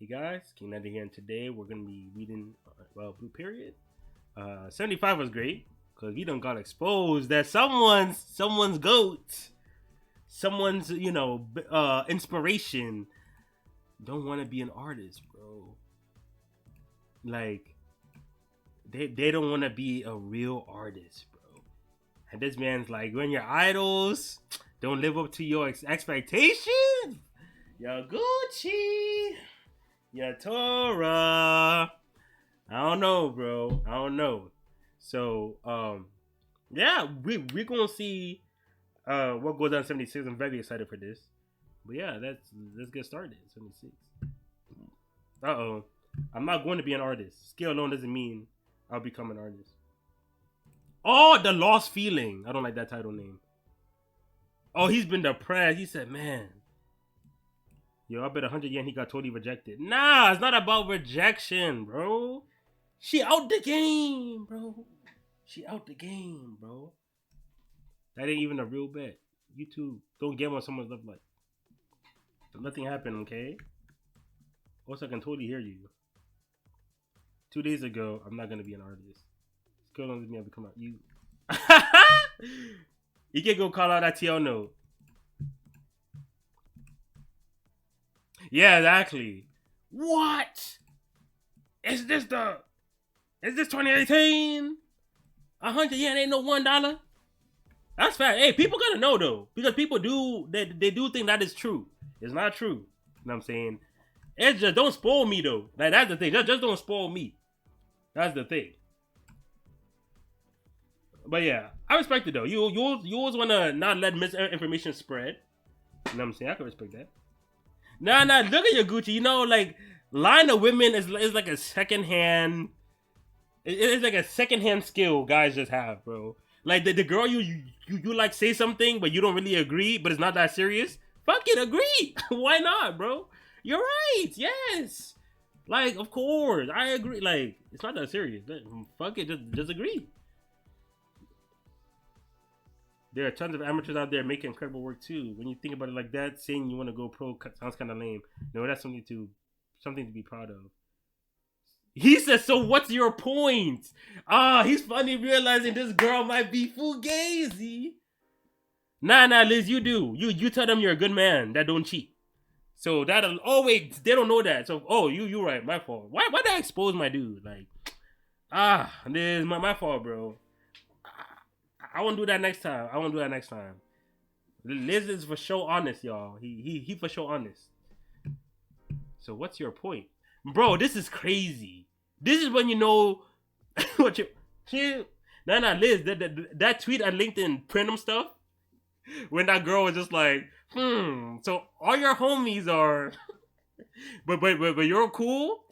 Hey guys, King Nutty here, and today we're gonna be reading Blue Period. 75 was great because we done got exposed that someone's goat, someone's inspiration don't want to be an artist, bro. Like they don't want to be a real artist, bro. And this man's like, when your idols don't live up to your expectations, Yaguichi. Yeah, Torah. I don't know, bro. I don't know. So, yeah, we're gonna see what goes on 76. I'm very excited for this. But yeah, let's get started. 76. Uh-oh. I'm not going to be an artist. Skill alone doesn't mean I'll become an artist. Oh, The Lost Feeling. I don't like that title name. Oh, he's been depressed. He said, man, yo, I bet 100 yen he got totally rejected. Nah, it's not about rejection, bro. She out the game, bro. She out the game, bro. That ain't even a real bet. You two don't gamble on someone's love life. Nothing happened, okay? Also, I can totally hear you. 2 days ago, I'm not gonna be an artist. Skill on me, I become out. You. You can go call out that TL note. Yeah, exactly. What? Is this 2018? 100 yen ain't no $1. That's fact. Hey, people gotta know though, because people do they do think that is true. It's not true. You know what I'm saying? It's just don't spoil me though. Like that's the thing. Just don't spoil me. That's the thing. But yeah, I respect it though. You always wanna not let misinformation spread. You know what I'm saying? I can respect that. Nah, look at your Gucci. You know, like lying to women is like a secondhand. It's like a secondhand skill guys just have, bro. Like the girl you like say something, but you don't really agree, but it's not that serious. Fucking agree. Why not, bro? You're right. Yes. Like, of course, I agree. Like, it's not that serious. Fuck it, just agree. There are tons of amateurs out there making incredible work too. When you think about it like that, saying you want to go pro sounds kind of lame. No, that's something to be proud of. He says, so what's your point? He's finally realizing this girl might be fugazi. Nah, Liz, you do. You tell them you're a good man that don't cheat. So that'll wait, they don't know that. So you right, my fault. Why did I expose my dude? Like, this is my fault, bro. I won't do that next time. Liz is for sure honest, y'all. He for sure honest. So what's your point? Bro, this is crazy. This is when you know what you. Nah, Liz, that tweet on LinkedIn, Prenum stuff, when that girl was just like, so all your homies are, but you're cool.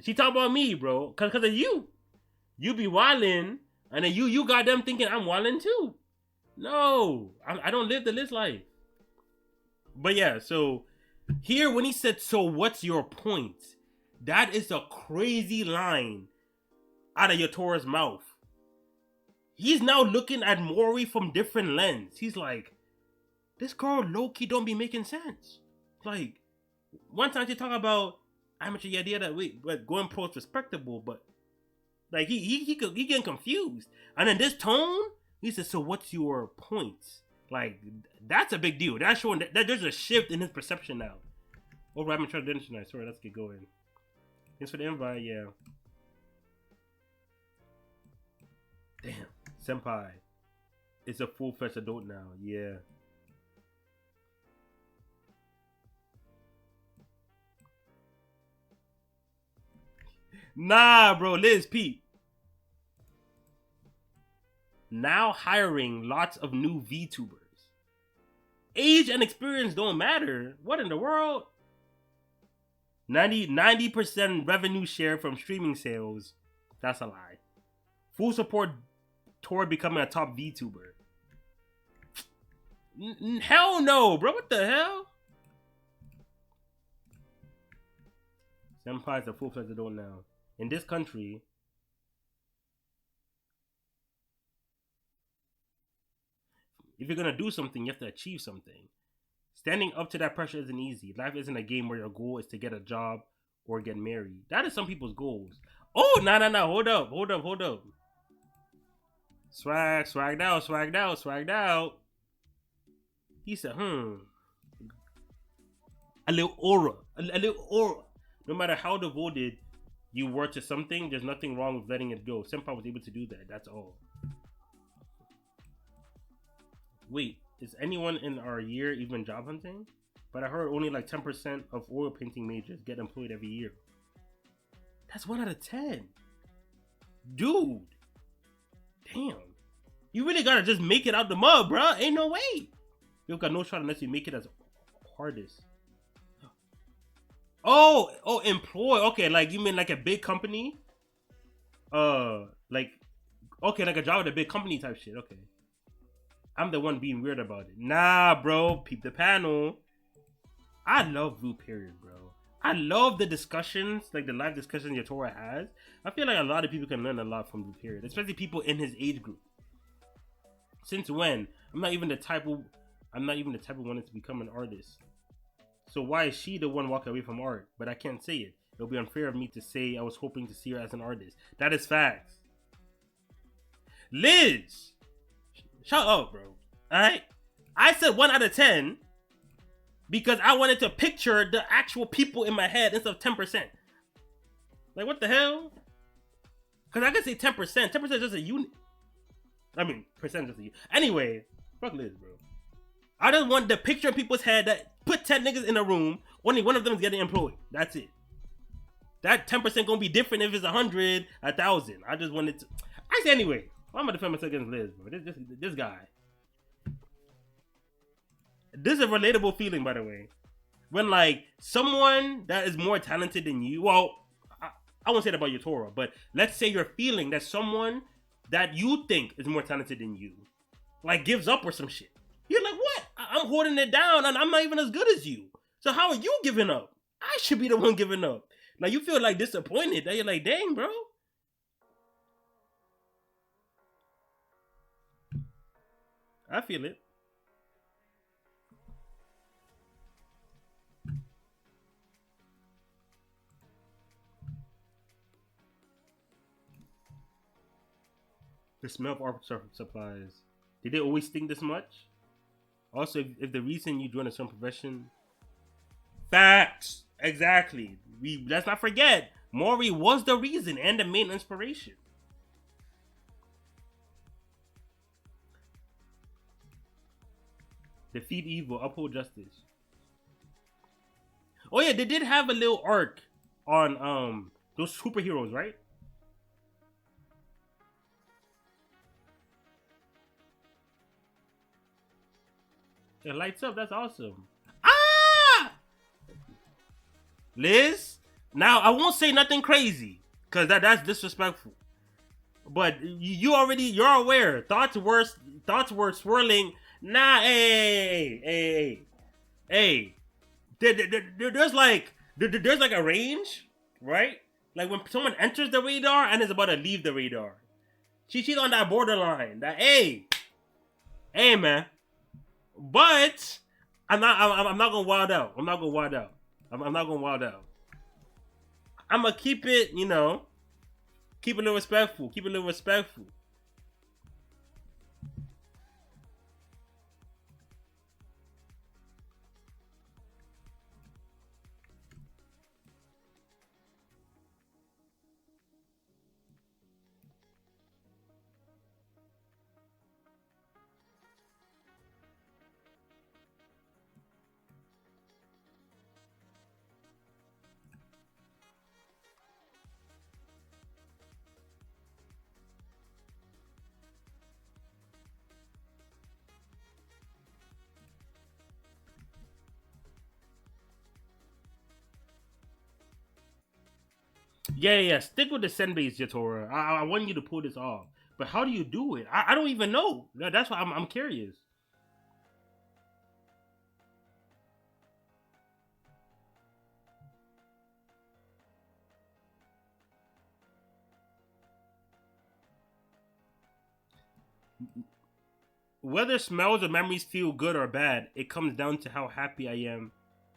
She talk about me, bro, cause of you. You be wildin', and then you got them thinking I'm wildin' too. No, I don't live the Liz life. But yeah, so here when he said, so what's your point? That is a crazy line out of Yatora's mouth. He's now looking at Mori from different lens. He's like, this girl low-key don't be making sense. Like, one time she talk about amateur idea that but going pro is respectable, but like he getting confused. And in this tone, he says, so what's your point? Like, that's a big deal. That's showing that there's a shift in his perception now. Over amateur dinner tonight. Sorry, let's get going. Thanks for the invite, yeah. Damn, senpai. It's a full-fledged adult now, yeah. Nah, bro, Liz, Pete. Now hiring lots of new VTubers. Age and experience don't matter. What in the world? 90% revenue share from streaming sales. That's a lie. Full support toward becoming a top VTuber. Hell no, bro. What the hell? Senpai's a full-fledged adult now. In this country, if you're gonna do something, you have to achieve something. Standing up to that pressure isn't easy. Life isn't a game where your goal is to get a job or get married. That is some people's goals. Oh, no. Hold up. Swagged out. He said, a little aura. A little aura. No matter how devoted you were to something, there's nothing wrong with letting it go. Senpai was able to do that. That's all. Wait, is anyone in our year even job hunting? But I heard only like 10% of oil painting majors get employed every year. That's 1 out of 10. Dude. Damn. You really gotta just make it out the mud, bro. Ain't no way. You got no shot unless you make it as hardest. Oh, employ. Okay, like you mean like a big company? Like a job at a big company type shit. Okay. I'm the one being weird about it. Nah, bro. Peep the panel. I love Blue Period, bro. I love the discussions, like the live discussions Yatora has. I feel like a lot of people can learn a lot from Blue Period, especially people in his age group. Since when? I'm not even the type of wanting to become an artist. So why is she the one walking away from art? But I can't say it. It'll be unfair of me to say I was hoping to see her as an artist. That is facts. Liz! Shut up, bro. Alright? I said 1 out of 10 because I wanted to picture the actual people in my head instead of 10%. Like, what the hell? Because I can say 10%. 10% is just a unit. I mean, percent is just a unit. Anyway, fuck Liz, bro. I just want the picture in people's head that put 10 niggas in a room, only one of them is getting employed. That's it. That 10% gonna be different if it's 100, 1,000. I just wanted to. I say anyway. Why am I defending myself against Liz, bro? This guy. This is a relatable feeling, by the way. When like someone that is more talented than you, well, I won't say that about your Torah, but let's say you're feeling that someone that you think is more talented than you, like gives up or some shit. You're like, what? I'm holding it down and I'm not even as good as you. So how are you giving up? I should be the one giving up. Like you feel like disappointed. That you're like, dang, bro. I feel it. The smell of art supplies. Did they always stink this much? Also, if the reason you join a certain profession, facts, exactly. Let's not forget, Mori was the reason and the main inspiration. Defeat evil, uphold justice. Oh yeah, they did have a little arc on those superheroes, right? It lights up. That's awesome. Ah, Liz. Now I won't say nothing crazy because that's disrespectful. But you're aware. Thoughts were swirling. Nah, hey. There's like a range, right? Like when someone enters the radar and is about to leave the radar. She's on that borderline. That hey man. But I'm not gonna wild out. I'm not gonna wild out. I'm not gonna wild out. I'm gonna keep it, keep it a little respectful. Keep it a little respectful. Yeah. Stick with the Senbeis, Yatora. I want you to pull this off. But how do you do it? I don't even know. That's why I'm curious. Whether smells or memories feel good or bad, it comes down to how happy I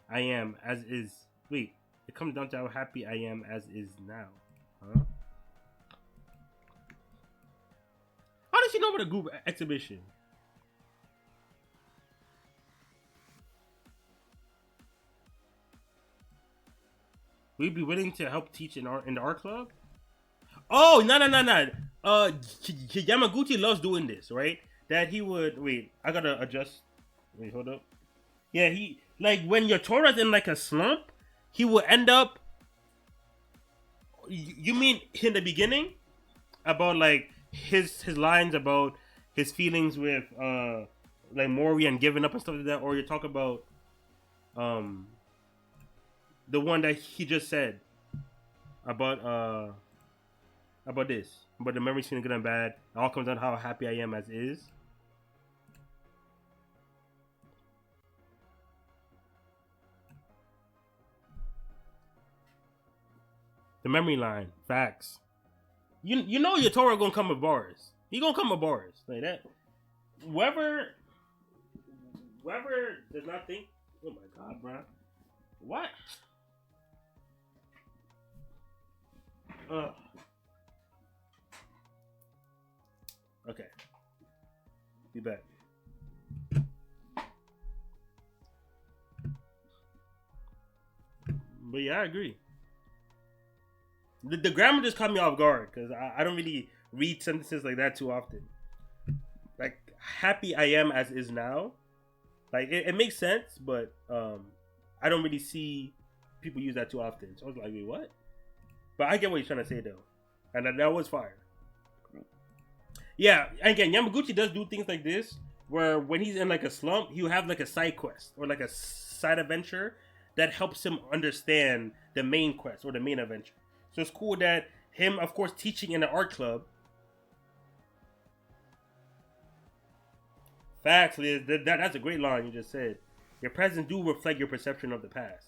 am as is. Wait, It comes down to how happy I am as is now. Huh? How does she know about a group exhibition? Will you be willing to help teach in the art club? Oh, no. Yamaguchi loves doing this, right? That he would wait. I gotta adjust. Wait, hold up. Yeah, he like when your Tora's in like a slump, he will end up. You mean in the beginning about like his lines about his feelings with like Mori and giving up and stuff like that, or you talk about um the one that he just said about this, about the memories feeling good and bad. It all comes down to how happy I am as is. The memory line, facts. You know your Torah gonna come with bars. He gonna come with bars like that. Whoever whoever does not think, oh my god, bro, what? Uh, okay, be back. But yeah, I agree. The grammar just caught me off guard because I don't really read sentences like that too often. Like happy I am as is now. Like it makes sense, but I don't really see people use that too often. So I was like, wait, what? But I get what he's trying to say though, and that was fire. Yeah, again, Yamaguchi does do things like this where when he's in like a slump, he'll have like a side quest or like a side adventure that helps him understand the main quest or the main adventure. So it's cool that him, of course, teaching in an art club. Facts, Liz. That's a great line you just said. Your present do reflect your perception of the past.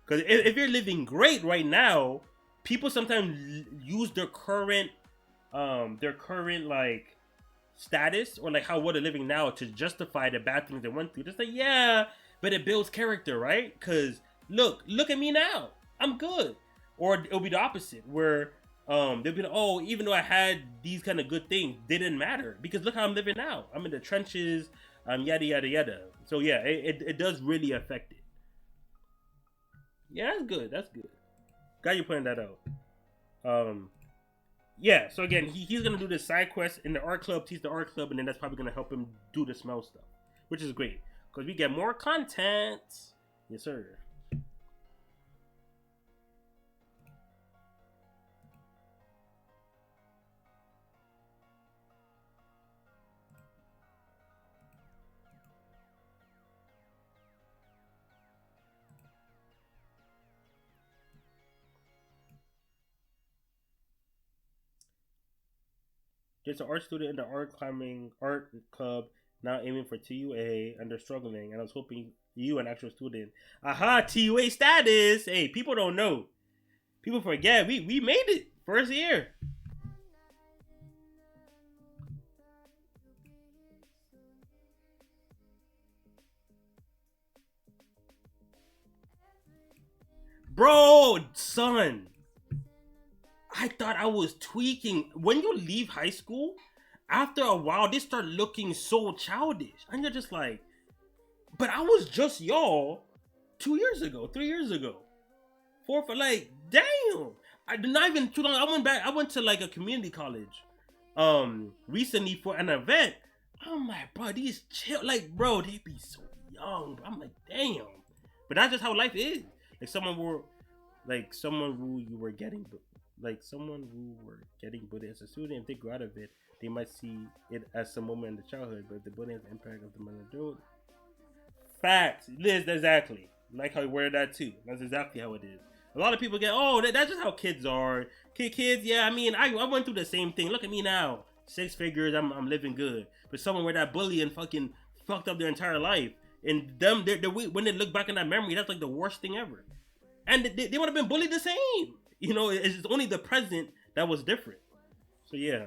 Because if you're living great right now, people sometimes use their current like status or like how what they're living now to justify the bad things they went through. Just like yeah, but it builds character, right? Because look at me now, I'm good. Or it'll be the opposite, where they'll be like, oh, even though I had these kind of good things, they didn't matter because look how I'm living now. I'm in the trenches, yada yada yada. So yeah, it does really affect it. Yeah, that's good. That's good. Glad you pointing that out. Um, yeah. So again, he's gonna do this side quest in the art club, teach the art club, and then that's probably gonna help him do the smell stuff, which is great because we get more content. Yes, sir. Just an art student in the art climbing art club, now aiming for TUA, and they're struggling. And I was hoping you, an actual student, aha, TUA status. Hey, people don't know. People forget. We made it first year. Bro, son, I thought I was tweaking. When you leave high school, after a while, they start looking so childish. And you're just like, but I was just y'all 2 years ago, 3 years ago. Four for like, damn. I did not even too long. I went back. I went to like a community college, recently for an event. I'm like, bro, these chill, like, bro, they be so young. I'm like, damn. But that's just how life is. Like someone who you were getting, like someone who were getting bullied as a student. If they grow out of it, they might see it as some moment in the childhood, but the bullying has the impact of the man adult. Facts, Liz. Exactly. Like how you worded that too. That's exactly how it is. A lot of people get, oh, that's just how kids are. Kids, yeah. I mean, I went through the same thing. Look at me now, 6 figures. I'm living good. But someone where that bully and fucking fucked up their entire life, and them, when they look back in that memory, that's like the worst thing ever. And they would have been bullied the same. You know, it's only the present that was different. So yeah,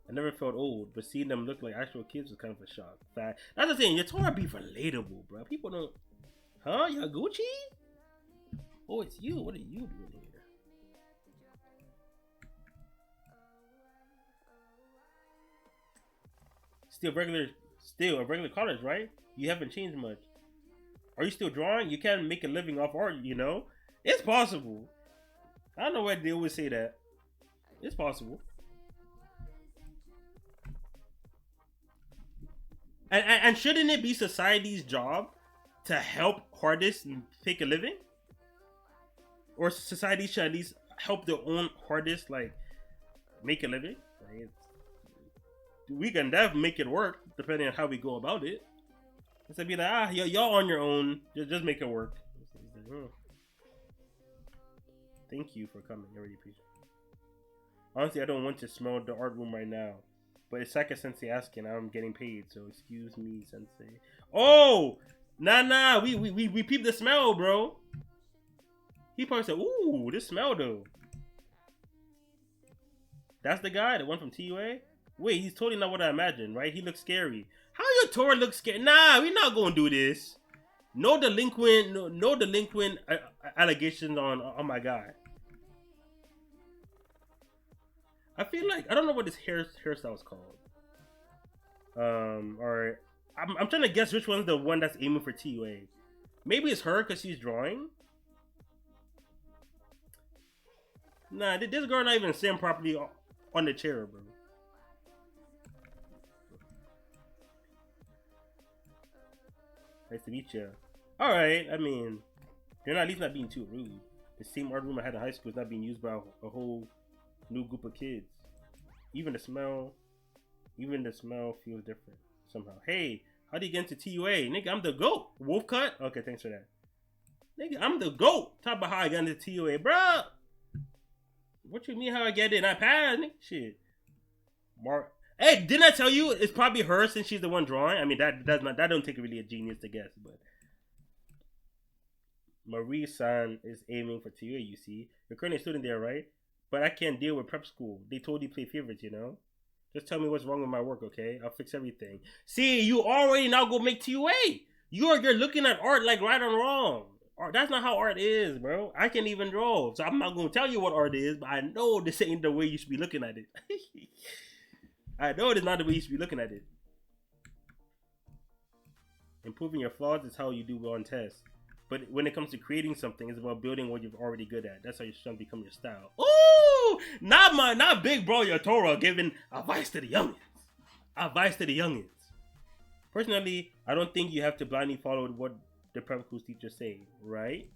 I never felt old, but seeing them look like actual kids was kind of a shock. That's the thing. Your Torah be relatable, bro. People don't, huh? Yaguchi? Oh, it's you. What are you doing here? Still a regular college, right? You haven't changed much. Are you still drawing? You can make a living off art, you know? It's possible. I don't know why they always say that. It's possible. And shouldn't it be society's job to help artists make a living? Or society should at least help their own artists like make a living? Like, we can definitely make it work depending on how we go about it. Instead of be like, y'all on your own, just make it work. Thank you for coming. I really appreciate it. Honestly, I don't want to smell the art room right now. But it's Saka Sensei asking, I'm getting paid, so excuse me, Sensei. Oh! Nah, we peeped the smell, bro. He probably said, ooh, this smell though. That's the guy, the one from TUA? Wait, he's totally not what I imagined, right? He looks scary. How your Tora look scary? Nah, we're not gonna do this. No delinquent allegations on my guy. I feel like I don't know what this hairstyle is called. Or I'm trying to guess which one's the one that's aiming for TUA. Maybe it's her because she's drawing. Nah, this girl not even sitting properly on the chair, bro. Nice to meet you. All right, I mean, they're not, at least not being too rude. The same art room I had in high school is not being used by a whole new group of kids. Even the smell feels different somehow. Hey, how do you get into TUA? Nigga, I'm the GOAT. Wolf cut? Okay, thanks for that. Nigga, I'm the GOAT. Talk about how I got into TUA, bro. What you mean how I get in? I passed, nigga. Shit. Mark. Hey, didn't I tell you it's probably her since she's the one drawing? I mean, that don't take really a genius to guess, but Marie-san is aiming for TUA, you see. You're currently a student there, right? But I can't deal with prep school. They told you to play favorites, you know? Just tell me what's wrong with my work, okay? I'll fix everything. See, you already now go make TUA. You're looking at art like right or wrong. Art, that's not how art is, bro. I can't even draw. So I'm not going to tell you what art is, but I know this ain't the way you should be looking at it. I know it's not the way you should be looking at it. Improving your flaws is how you do well on tests. But when it comes to creating something, it's about building what you're already good at. That's how you should become your style. Ooh! Not big bro your Torah giving advice to the youngins. Advice to the youngins. Personally, I don't think you have to blindly follow what the prep school teachers say, right?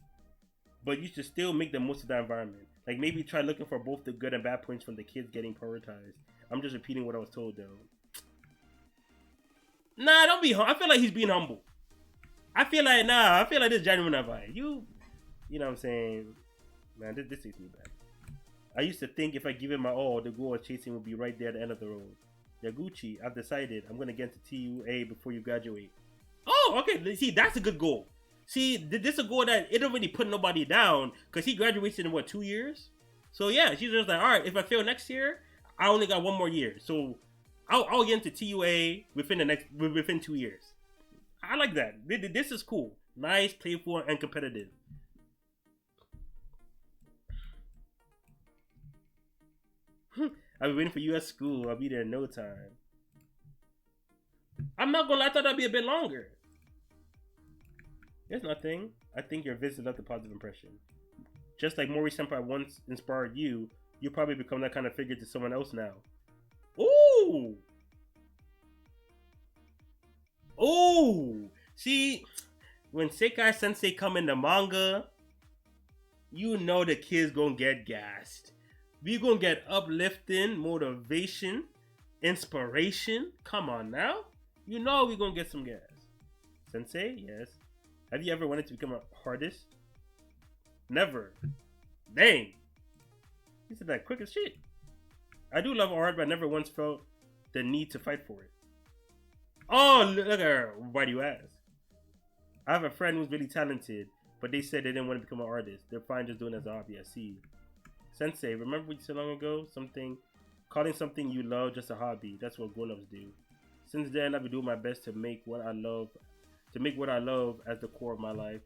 But you should still make the most of that environment. Like maybe try looking for both the good and bad points from the kids getting prioritized. I'm just repeating what I was told though. Nah, don't be I feel like he's being humble. I feel like this genuine advice. You know what I'm saying? Man, this takes me back. I used to think if I give it my all, the goal of chasing would be right there at the end of the road. Yaguichi, I've decided I'm going to get into TUA before you graduate. Oh, okay. See, that's a good goal. See, this is a goal that it don't really put nobody down because he graduates in, 2 years? So, yeah, she's just like, all right, if I fail next year, I only got 1 more year. So, I'll get into TUA within 2 years. I like that. This is cool. Nice, playful, and competitive. I'll be waiting for you at school. I'll be there in no time. I'm not gonna lie, I thought that'd be a bit longer. There's nothing. I think your visit left a positive impression. Just like Mori Senpai once inspired you, you'll probably become that kind of figure to someone else now. Ooh! Oh, see, when Sekai Sensei come in the manga, you know the kids gonna get gassed. We gonna get uplifting, motivation, inspiration. Come on now, you know we gonna get some gas. Sensei, yes. Have you ever wanted to become an artist? Never. Dang. He said that quick as shit. I do love art, but I never once felt the need to fight for it. Oh, look at her. Why do you ask? I have a friend who's really talented, but they said they didn't want to become an artist. They're fine just doing it as a hobby. I see. Sensei, remember what you said long ago? Calling something you love just a hobby. That's what grown-ups do. Since then, I've been doing my best to make what I love as the core of my life.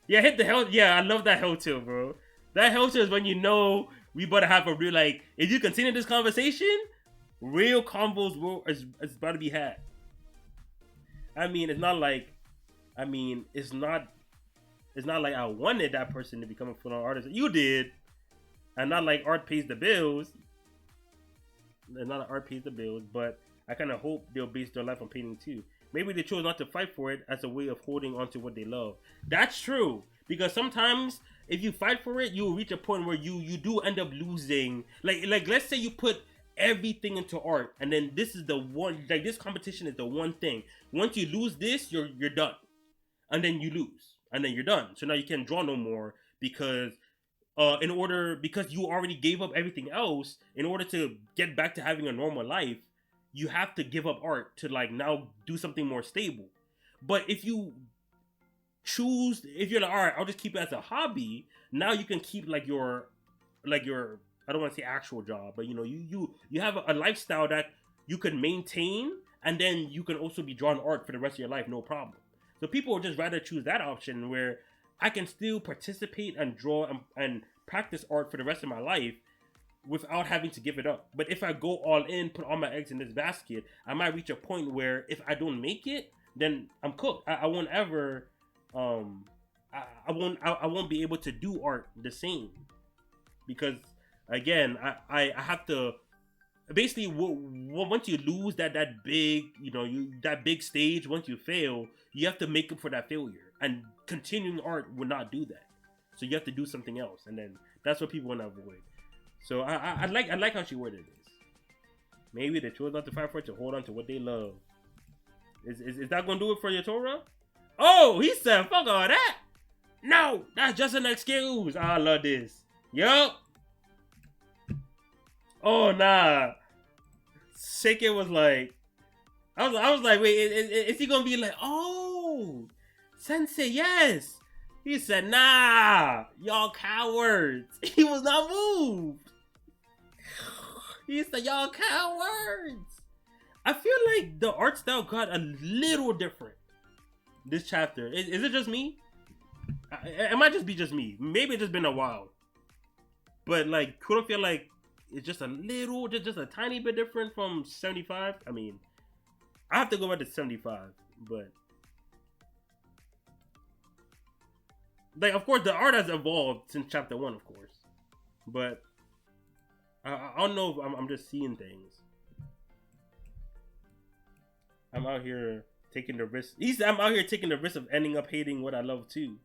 Yeah, hit the hell. Yeah, I love that hell tilt, bro. That hell tilt is when you know we better have a real like. If you continue this conversation, real combos is about to be had. I mean, it's not like. I mean, it's not. It's not like I wanted that person to become a full-on artist. You did, and not like art pays the bills. And not like art pays the bills, but I kind of hope they'll base their life on painting too. Maybe they chose not to fight for it as a way of holding on to what they love. That's true. Because sometimes if you fight for it, you'll reach a point where you do end up losing. Like let's say you put everything into art, and then this is the one, like this competition is the one thing. Once you lose this, you're done. And then you lose. And then you're done. So now you can't draw no more because because you already gave up everything else in order to get back to having a normal life, you have to give up art to like now do something more stable. But if you choose, if you're like, all right, I'll just keep it as a hobby, now you can keep like your I don't want to say actual job, but you know, you have a lifestyle that you can maintain, and then you can also be drawing art for the rest of your life, no problem. So people would just rather choose that option where I can still participate and draw and practice art for the rest of my life without having to give it up. But if I go all in, put all my eggs in this basket, I might reach a point where if I don't make it, then I'm cooked. I won't ever, I won't be able to do art the same, because again, I have to basically once you lose that big, you know, that big stage, once you fail, you have to make up for that failure, and continuing art will not do that. So you have to do something else, and then that's what people want to avoid. So I like how she worded this. Maybe they chose not to fight for it, to hold on to what they love. Is that gonna do it for your Torah? Oh, he said, fuck all that. No, that's just an excuse. I love this. Yup. Oh nah. Seike was like, I was like, wait, is he gonna be like, oh, Sensei, yes. He said, nah, y'all cowards. He was not moved. He said, y'all cowards. I feel like the art style got a little different this chapter. Is it just me? It might just be just me. Maybe it's just been a while. But like, could I feel like it's just a little, just a tiny bit different from 75? I mean, I have to go back to 75, but like, of course, the art has evolved since chapter 1, of course. But I don't know if I'm just seeing things. I'm out here taking the risk. He said, I'm out here taking the risk of ending up hating what I love too.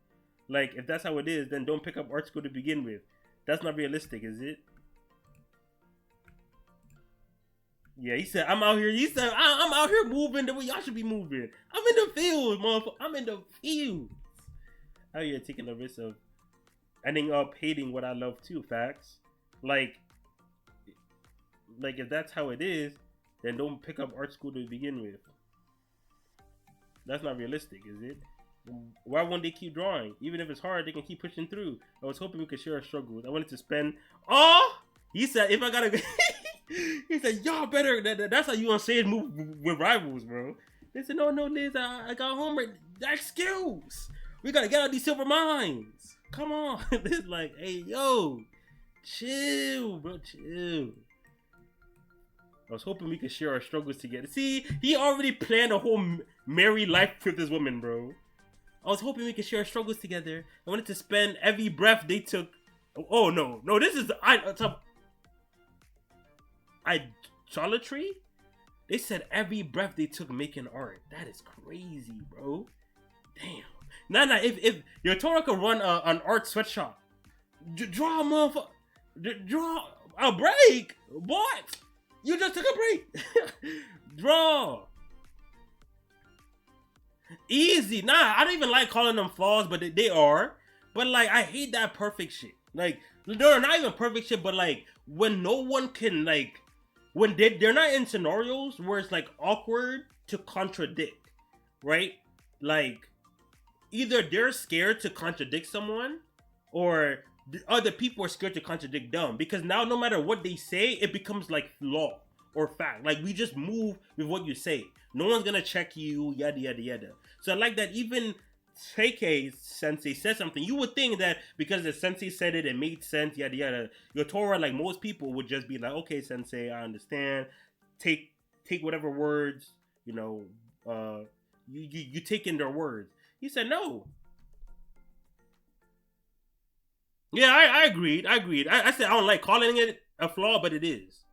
Like, if that's how it is, then don't pick up art school to begin with. That's not realistic, is it? Yeah, he said, I'm out here. He said, I'm out here moving the way y'all should be moving. I'm in the field, motherfucker. I'm in the field. Out here taking the risk of ending up hating what I love too. Facts. Like if that's how it is, then don't pick up art school to begin with. That's not realistic, is it? Why won't they keep drawing? Even if it's hard, they can keep pushing through. I was hoping we could share our struggles. I wanted to spend. Oh, he said, if I gotta. He said, y'all better. That's how you on stage move with rivals, bro. They said, no, Liz, I got homework. That's skills. We gotta get out these silver mines. Come on. It's like, hey, yo, chill, bro, chill. I was hoping we could share our struggles together. See, he already planned a whole merry life with this woman, bro. I was hoping we could share our struggles together. I wanted to spend every breath they took. Oh no, this is idolatry. They said every breath they took making art. That is crazy, bro. Damn. Nah. If your Torah could run an art sweatshop, draw a motherfucker, draw a break, boy. You just took a break. Draw. Easy. Nah, I don't even like calling them flaws, but they are. But like, I hate that perfect shit. Like, they're not even perfect shit, but like, when no one can, like, when they're not in scenarios where it's like awkward to contradict, right? Like, either they're scared to contradict someone, or the other people are scared to contradict them, because now no matter what they say, it becomes like law or fact. Like, we just move with what you say. No one's gonna check you, yada yada yada. So I like that even Seikei sensei said something, you would think that because the sensei said it, it made sense, yada yada. Yotora, like most people, would just be like, okay, sensei, I understand. Take take whatever words, you know, uh, you take in their words. He said no. Yeah, I agreed. I agreed. I said I don't like calling it a flaw, but it is.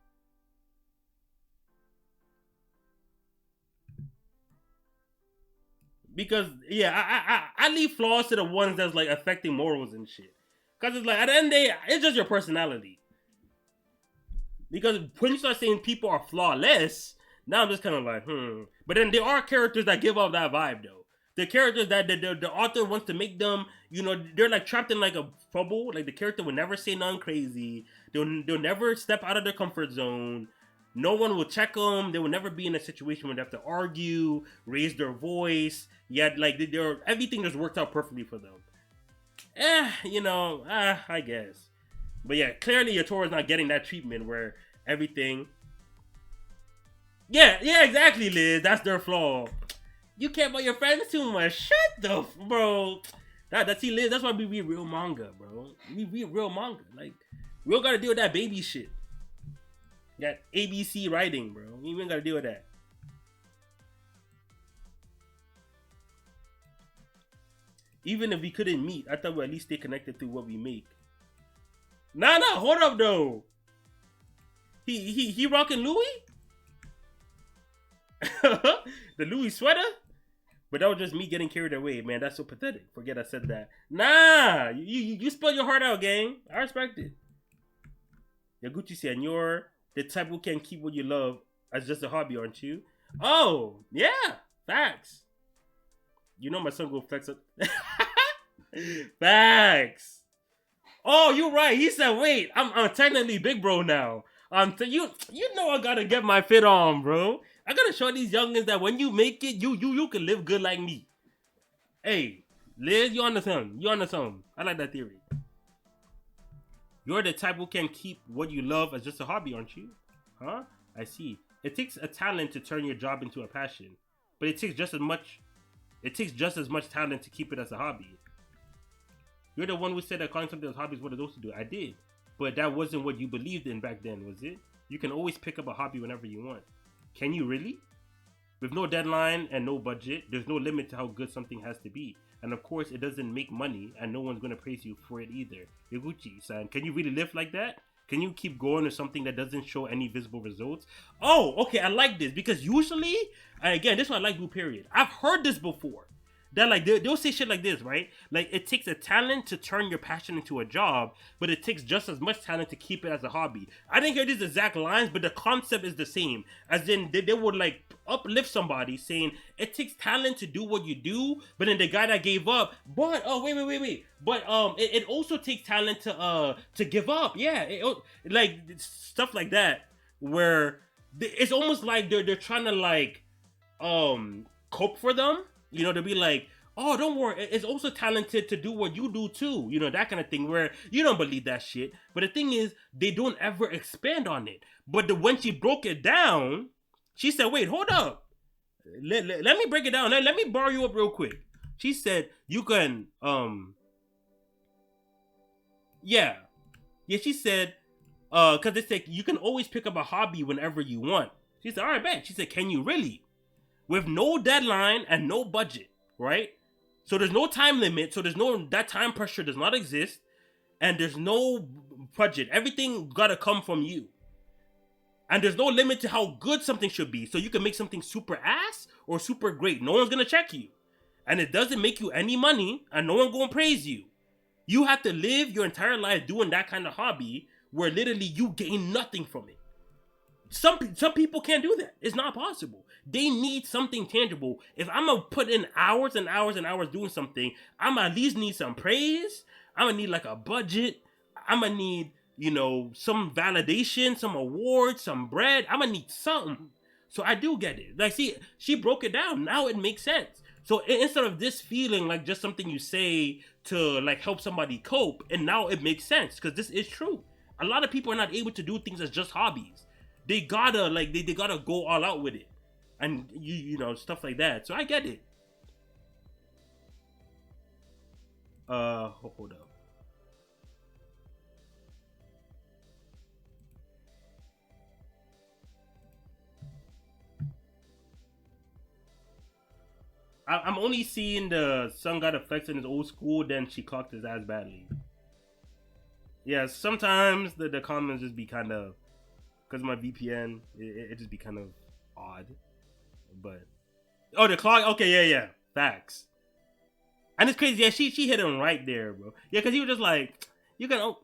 Because yeah, I leave flaws to the ones that's like affecting morals and shit. Because it's like at the end of the day, it's just your personality. Because when you start saying people are flawless, now I'm just kind of like, hmm. But then there are characters that give off that vibe though. The characters that the author wants to make them, you know, they're like trapped in like a bubble. Like the character will never say nothing crazy. They'll never step out of their comfort zone. No one will check them. They will never be in a situation where they have to argue, raise their voice. Yet, like they're everything just worked out perfectly for them. I guess. But yeah, clearly Yatora's not getting that treatment where everything. Yeah, exactly, Liz. That's their flaw. You care about your friends too much. Shut the bro. That's see, Liz. That's why we read real manga, bro. We read real manga. Like we don't gotta deal with that baby shit. That ABC writing, bro. We ain't gotta deal with that. Even if we couldn't meet, I thought we'd at least stay connected through what we make. Nah, hold up though. He rocking Louis? The Louis sweater? But that was just me getting carried away, man. That's so pathetic. Forget I said that. Nah, you spelled your heart out, gang. I respect it. Yaguchi said, you're the type who can keep what you love as just a hobby, aren't you? Oh, yeah. Facts. You know my son go flex up. Facts. Oh, you're right. He said, wait, I'm technically big bro now. You know I gotta get my fit on, bro. I gotta show these youngins that when you make it, you can live good like me. Hey, Liz, you on the something. You on the something. I like that theory. You're the type who can keep what you love as just a hobby, aren't you? Huh? I see. It takes a talent to turn your job into a passion, but it takes just as much talent to keep it as a hobby. You're the one who said that calling something as hobby is what it's supposed to do. I did, but that wasn't what you believed in back then, was it? You can always pick up a hobby whenever you want. Can you really? With no deadline and no budget, there's no limit to how good something has to be. And of course, it doesn't make money, and no one's going to praise you for it either. Yaguchi-san, can you really live like that? Can you keep going with something that doesn't show any visible results? Oh, okay, I like this. Because usually, again, this is why I like Blue Period. I've heard this before. That like they'll say shit like this, right? Like it takes a talent to turn your passion into a job, but it takes just as much talent to keep it as a hobby. I didn't hear these exact lines, but the concept is the same. As in they would like uplift somebody saying it takes talent to do what you do, but then the guy that gave up, but oh wait. But it also takes talent to give up. Yeah, like stuff like that where it's almost like they're trying to like cope for them. You know, to be like, oh, don't worry, it's also talented to do what you do too. You know, that kind of thing where you don't believe that shit. But the thing is, they don't ever expand on it. But when she broke it down, she said, wait, hold up. Let me break it down. Let me bar you up real quick. She said, you can, yeah, she said, because they said, you can always pick up a hobby whenever you want. She said, all right, bet. She said, can you really? With no deadline and no budget, right? So there's no time limit. So that time pressure does not exist. And there's no budget. Everything gotta come from you. And there's no limit to how good something should be. So you can make something super ass or super great. No one's gonna check you. And it doesn't make you any money and no one's gonna praise you. You have to live your entire life doing that kind of hobby where literally you gain nothing from it. Some people can't do that. It's not possible. They need something tangible. If I'm gonna put in hours and hours and hours doing something, I'm gonna at least need some praise. I'm gonna need like a budget. I'm gonna need, some validation, some awards, some bread. I'm gonna need something. So I do get it. Like, see, she broke it down. Now it makes sense. So instead of this feeling like just something you say to like help somebody cope, and now it makes sense because this is true. A lot of people are not able to do things as just hobbies. They gotta they gotta go all out with it, and you know stuff like that. So I get it. Hold up. I'm only seeing the son got effects in his old school, then she clocked his ass badly. Yeah, sometimes the comments just be kind of, because my VPN, it just be kind of odd. But oh, the clock. Okay, yeah. Facts. And it's crazy. Yeah, she hit him right there, bro. Yeah, because he was just like, you can. Oh.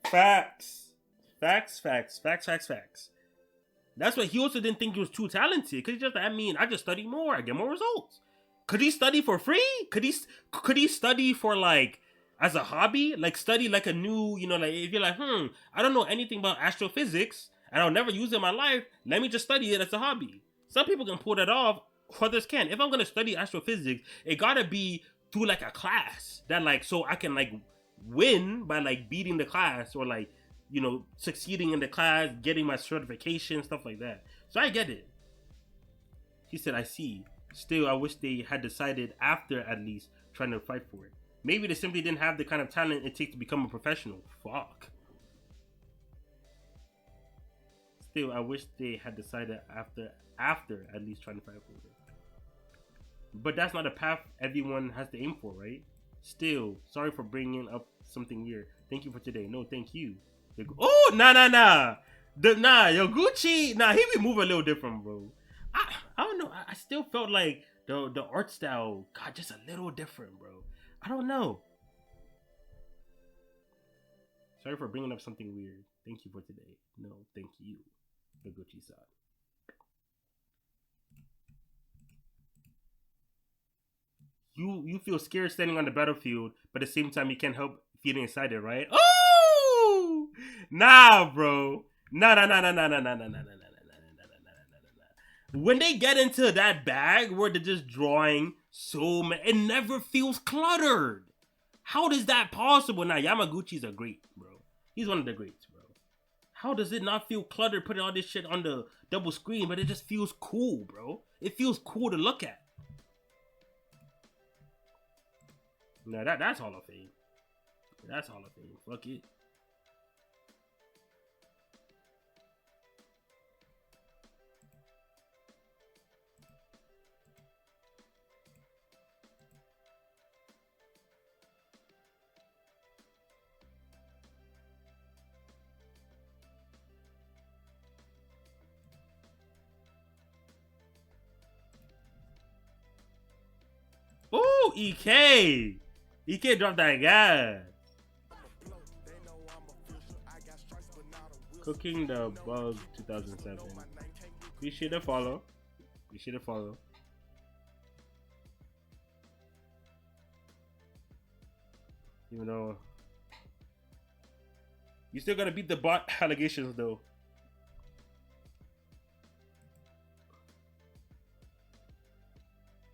Facts. Facts. That's why he also didn't think he was too talented. Because he just, I mean, I just study more. I get more results. Could he study for free? Could he study for like as a hobby? Like study like a new, like if you're like, I don't know anything about astrophysics and I'll never use it in my life. Let me just study it as a hobby. Some people can pull that off, others can't. If I'm gonna study astrophysics, it gotta be through like a class that like so I can like win by like beating the class or like succeeding in the class, getting my certification, stuff like that. So I get it. He said, I see. Still, I wish they had decided after at least trying to fight for it. Maybe they simply didn't have the kind of talent it takes to become a professional. Fuck. Still, I wish they had decided after at least trying to fight for it. But that's not a path everyone has to aim for, right? Still, sorry for bringing up something weird. Thank you for today. No, thank you. Oh, nah. Yaguichi, he be moving a little different, bro. I don't know. I still felt like the art style got just a little different, bro. I don't know. Sorry for bringing up something weird. Thank you for today. No, thank you, Yaguchi-san. You feel scared standing on the battlefield, but at the same time you can't help feeling excited, right? Oh, nah, bro. Nah. When they get into that bag where they're just drawing so many, it never feels cluttered. How is that possible? Now, Yamaguchi's a great, bro. He's one of the greats, bro. How does it not feel cluttered putting all this shit on the double screen, but it just feels cool, bro? It feels cool to look at. No, that's Hall of Fame. That's Hall of Fame. Fuck it. Ooh, EK. EK dropped that gas. Cooking the Bug 2007. Appreciate the follow. Even though you still gotta beat the bot allegations though.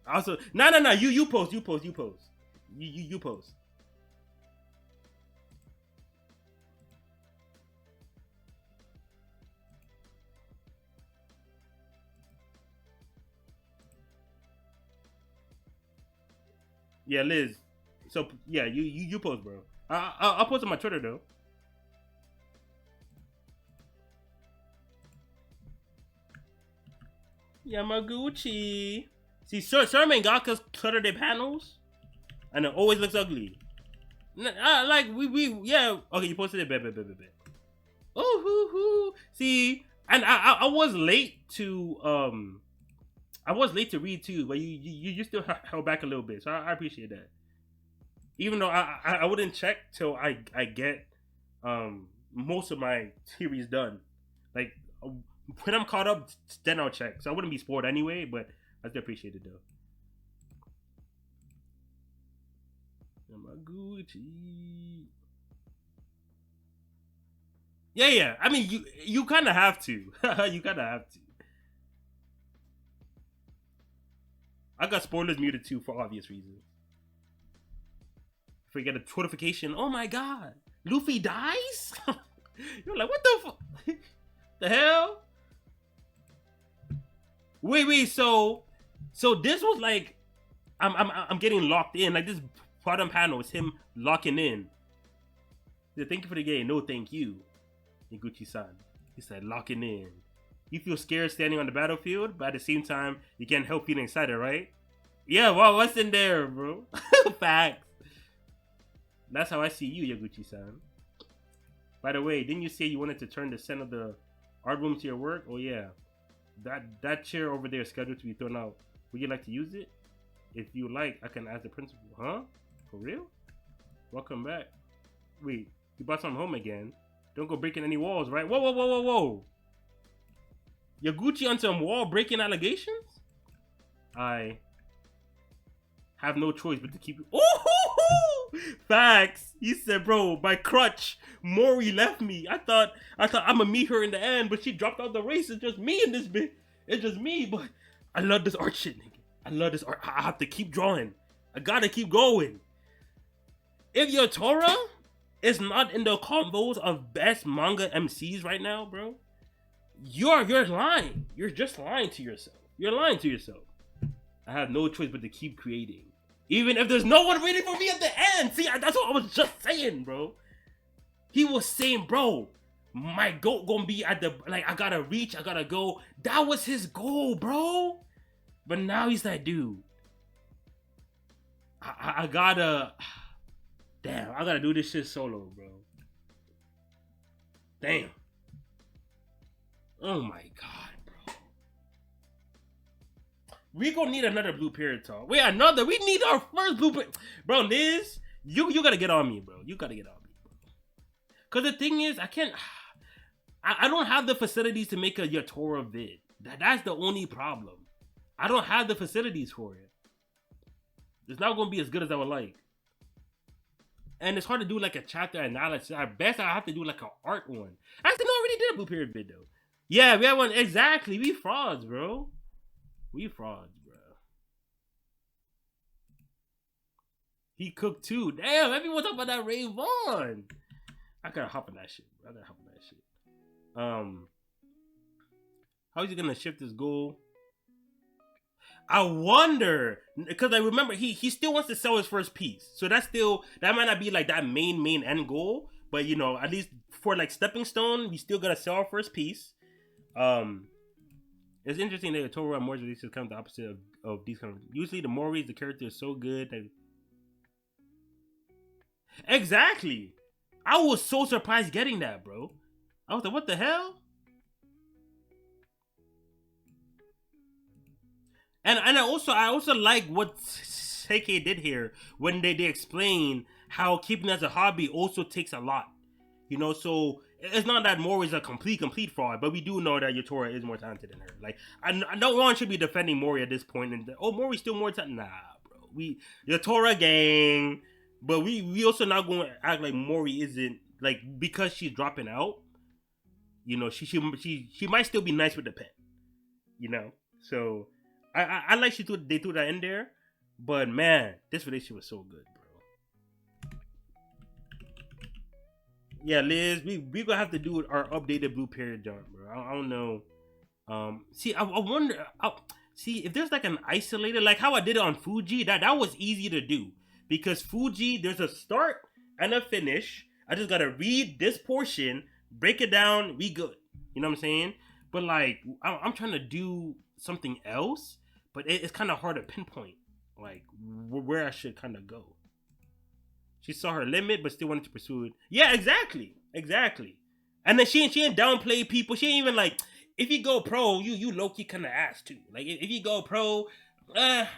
Also, no. You post. You post. Yeah, Liz. So yeah, you post, bro. I'll post on my Twitter though. Yamaguchi. See, Sir Mangaka's clutter their panels, and it always looks ugly. Like yeah. Okay, you posted it. Bet. Oh, hoo. See, and I was late to read too, but you still held back a little bit, so I appreciate that. Even though I wouldn't check till I get most of my series done. Like when I'm caught up, then I'll check. So I wouldn't be spoiled anyway, but I still appreciate it though. Yamaguchi. Yeah. I mean, you kind of have to. You kind of have to. I got spoilers muted too for obvious reasons. If we get a notification, oh my god, Luffy dies. You're like, what the fuck? The hell? Wait. So this was like I'm getting locked in. Like this bottom panel is him locking in. He said, "Thank you for the game. No, thank you, Yaguchi-san." He said, "Locking in. You feel scared standing on the battlefield, but at the same time, you can't help feeling excited, right?" Yeah. Well, what's in there, bro? Facts. That's how I see you, Yaguchi-san. By the way, didn't you say you wanted to turn the center of the art room to your work? Oh yeah. That chair over there is scheduled to be thrown out. Would you like to use it? If you like, I can ask the principal. Huh? For real? Welcome back. Wait, you brought something home again? Don't go breaking any walls, right? Whoa. Yaguchi on some wall breaking allegations? I have no choice but to keep. Ooh, facts. He said, "Bro, my crutch, Mori left me. I thought I'm gonna meet her in the end, but she dropped out the race. It's just me in this bit. It's just me. But I love this art shit, nigga. I love this art. I have to keep drawing. I gotta keep going. If your Torah is not in the combos of best manga MCs right now, bro, you're lying. You're just lying to yourself. You're lying to yourself. I have no choice but to keep creating. Even if there's no one waiting for me at the end. See, that's what I was just saying, bro. He was saying, bro, my goal gonna be at the, like, I gotta reach, I gotta go. That was his goal, bro. But now he's like, dude, I gotta, damn, I gotta do this shit solo, bro. Damn. Oh my god, bro. We gonna need another blue period talk. Wait, another? We need our first blue period. Bro, Liz, you gotta get on me, bro. You gotta get on me, bro. Cause the thing is, I don't have the facilities to make a Yatora vid. That's the only problem. I don't have the facilities for it. It's not gonna be as good as I would like. And it's hard to do like a chapter analysis. At best, I have to do like an art one. Actually, no, I already did a blue period vid though. Yeah, we have one. Exactly. We frauds, bro. We frauds, bro. He cooked too. Damn, everyone talking about that Ray Vaughn. I gotta hop on that shit. How is he gonna shift his goal? I wonder, because I remember he still wants to sell his first piece, so that might not be like that main end goal, but you know, at least for like stepping stone, we still gotta sell our first piece. It's interesting that Toro and Mori releases kind of the opposite of these kind of. Usually, the Mori's the character is so good that. Exactly, I was so surprised getting that, bro. I was like, what the hell? And I also like what Seike did here when they explain how keeping as a hobby also takes a lot. You know, so it's not that Mori is a complete fraud, but we do know that Yatora is more talented than her. Like, no one should be defending Mori at this point. And Mori's still more talented. Nah, bro. Yatora gang, but we also not going to act like Mori isn't, like, because she's dropping out. You know, she might still be nice with the pen. You know, so. I like they threw that in there, but man, this relationship was so good, bro. Yeah, Liz, we gonna have to do our updated blue period jump, bro. I don't know. See, I wonder. See if there's like an isolated, like how I did it on Fuji. That was easy to do because Fuji, there's a start and a finish. I just gotta read this portion, break it down, we good. You know what I'm saying? But like, I'm trying to do something else. But it's kind of hard to pinpoint, like, where I should kind of go. She saw her limit, but still wanted to pursue it. Yeah, exactly. And then she ain't downplay people. She ain't even like, if you go pro, you low-key kind of ass too. Like, if you go pro,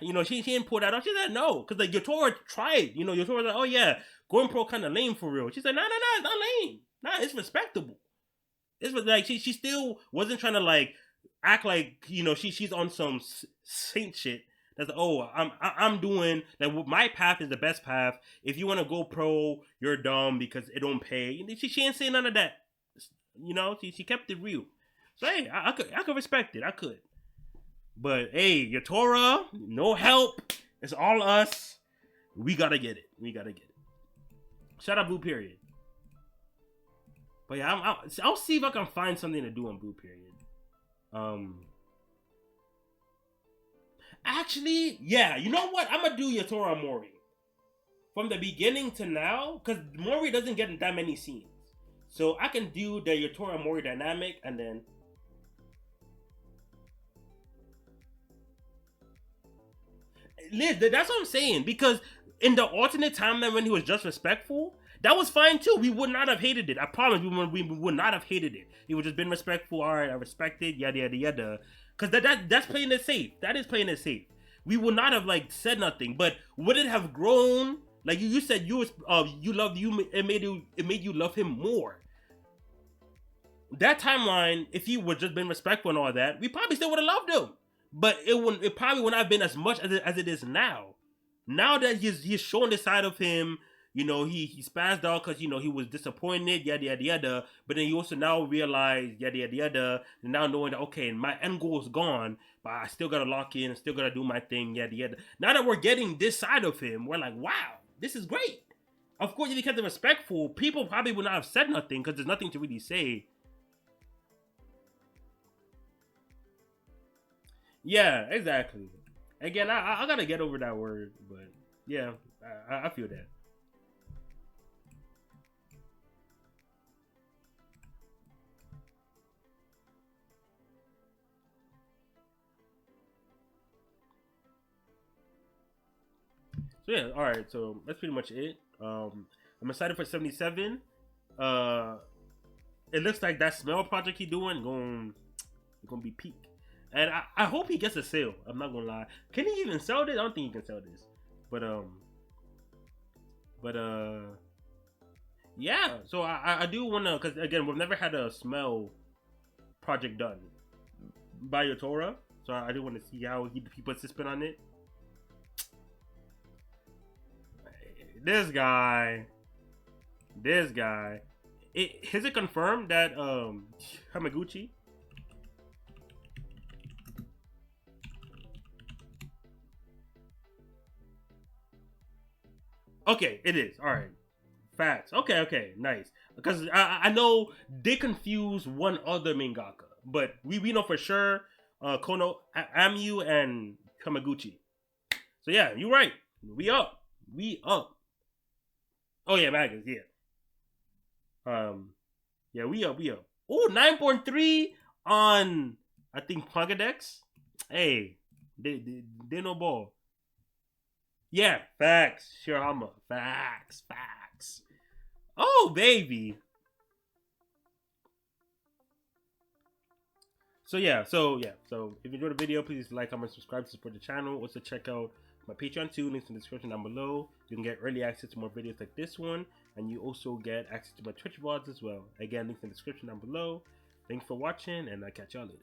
you know, she didn't pull that off. She said no, because like, Yatora tried. You know, Yatora was like, oh yeah, going pro kind of lame for real. She said, no, it's not lame. Nah, it's respectable. It's like, she still wasn't trying to like, act like, you know, she's on some saint shit. That's like, oh, I'm doing like my path is the best path. If you want to go pro, you're dumb because it don't pay. She ain't say none of that. You know, she kept it real. So hey, I could respect it. I could. But hey, Yatora, no help. It's all us. We gotta get it. Shout out Blue Period. But yeah, I'll see if I can find something to do on Blue Period. Actually, yeah. You know what? I'm gonna do Yatora Mori from the beginning to now, because Mori doesn't get that many scenes. So I can do the Yatora Mori dynamic, and then Liz, that's what I'm saying. Because in the alternate timeline when he was just respectful, that was fine too. We would not have hated it. I promise we would not have hated it. He would just been respectful. All right, I respect it. Yada yada yada. Because that's playing it safe. That is playing it safe. We would not have like said nothing. But would it have grown? Like you said, you loved you. It made you love him more. That timeline, if he would just been respectful and all that, we probably still would have loved him. But it wouldn't. It probably would not have been as much as it is now. Now that he's showing the side of him, he spazzed out because he was disappointed, yada yada yada. But then he also now realized yada yada yada, and now knowing that okay, my end goal is gone, but I still gotta lock in, still gotta do my thing, yada yada. Now that we're getting this side of him, we're like, wow, this is great. Of course, if he kept it respectful, people probably would not have said nothing because there's nothing to really say. Yeah, exactly. Again, I gotta get over that word, but yeah, I feel that. So yeah, all right. So that's pretty much it. I'm excited for 77. Uh, it looks like that smell project he doing gonna be peak, and I hope he gets a sale. I'm not gonna lie. Can he even sell this? I don't think he can sell this, but but yeah. So I do wanna, because again we've never had a smell project done by Yotora, so I do want to see how he puts his spin on it. This guy, this guy. Is it confirmed that Hamaguchi? Okay, it is. All right, facts. Okay, okay, nice. Because I know they confuse one other mangaka, but we know for sure Kono Amu and Hamaguchi. So yeah, you're right. We up. We up. Oh yeah, Magus. Yeah. Um. Yeah, we up. We up. Oh, 9.3 on I think Pogadex. Hey, they no ball. Yeah, facts. Shirahama. Facts. Facts. Oh, baby. So if you enjoyed the video, please like, comment, subscribe to support the channel. Also check out my Patreon too. Links in the description down below. You can get early access to more videos like this one, and you also get access to my Twitch VODs as well. Again, links in the description down below. Thanks for watching, and I'll catch y'all later.